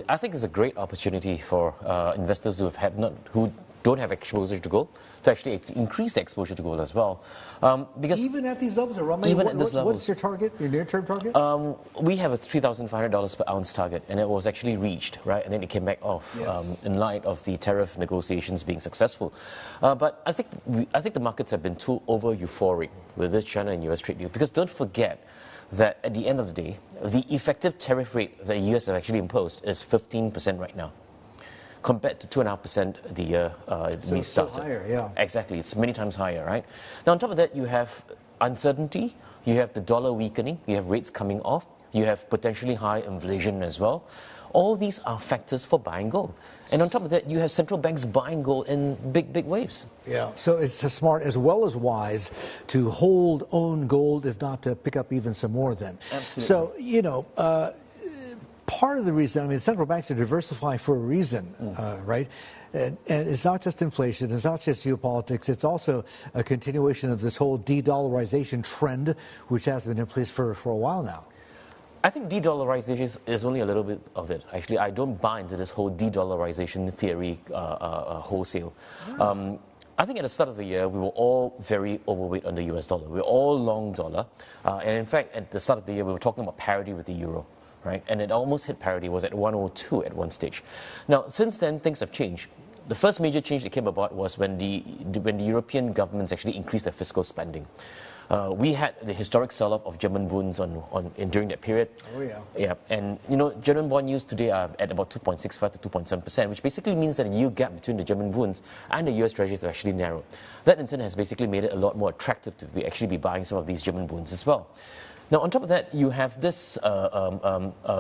I think it's a great opportunity for investors who don't have exposure to gold to actually increase the exposure to gold as well. Because even at these levels, what's your target, your near-term target? We have a $3,500 per ounce target, and it was actually reached, right? And then it came back off in light of the tariff negotiations being successful. But I think the markets have been too over-euphoric with this China and U.S. trade deal, because don't forget that at the end of the day, the effective tariff rate that the U.S. have actually imposed is 15% right now, compared to 2.5% the year we started. So higher, yeah. Exactly, it's many times higher, right? Now, on top of that, you have uncertainty, you have the dollar weakening, you have rates coming off, you have potentially high inflation as well. All these are factors for buying gold. And on top of that, you have central banks buying gold in big waves. Yeah, so it's smart as well as wise to own gold, if not to pick up even some more then. Absolutely. So, you know, part of the reason, I mean, central banks are diversifying for a reason, right? And it's not just inflation, it's not just geopolitics, it's also a continuation of this whole de-dollarization trend, which has been in place for a while now. I think de-dollarization is only a little bit of it. Actually, I don't buy into this whole de-dollarization theory wholesale. I think at the start of the year, we were all very overweight on the US dollar. We were all long dollar. And in fact, at the start of the year, we were talking about parity with the euro, right? And it almost hit parity, it was at 102 at one stage. Now, since then, things have changed. The first major change that came about was when the European governments actually increased their fiscal spending. We had the historic sell-off of German bonds during that period. Oh, yeah. Yeah, and you know, German bond yields today are at about 2.65 to 2.7%, which basically means that the yield gap between the German bonds and the US Treasuries have actually narrowed. That in turn has basically made it a lot more attractive to actually be buying some of these German bonds as well. Now, on top of that, you have this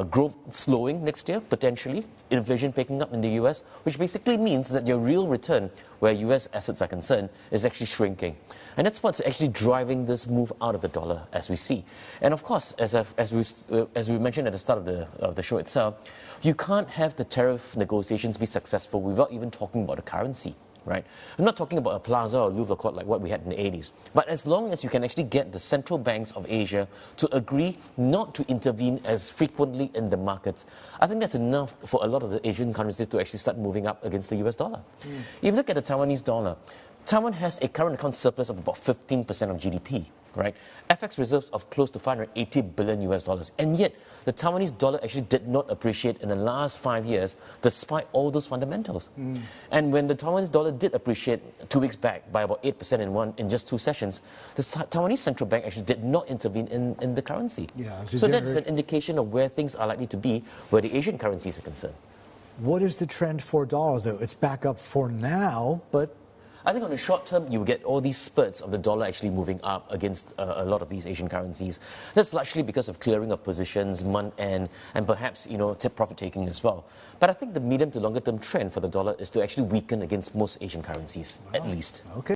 growth slowing next year, potentially, inflation picking up in the US, which basically means that your real return, where US assets are concerned, is actually shrinking. And that's what's actually driving this move out of the dollar, as we see. And of course, as we mentioned at the start of the show itself, you can't have the tariff negotiations be successful without even talking about the currency. Right? I'm not talking about a plaza or Louvre court like what we had in the 80s. But as long as you can actually get the central banks of Asia to agree not to intervene as frequently in the markets, I think that's enough for a lot of the Asian currencies to actually start moving up against the US dollar. If you look at the Taiwanese dollar, Taiwan has a current account surplus of about 15% of GDP, right? FX reserves of close to 580 billion US dollars. And yet, the Taiwanese dollar actually did not appreciate in the last 5 years, despite all those fundamentals. And when the Taiwanese dollar did appreciate 2 weeks back by about 8% in just 2 sessions, the Taiwanese central bank actually did not intervene in the currency. Yeah, so that's an indication of where things are likely to be, where the Asian currencies are concerned. What is the trend for dollar, though? It's back up for now, but I think on the short term, you will get all these spurts of the dollar actually moving up against a lot of these Asian currencies. That's largely because of clearing of positions, month-end, and perhaps, you know, profit taking as well. But I think the medium to longer term trend for the dollar is to actually weaken against most Asian currencies, at least. Okay.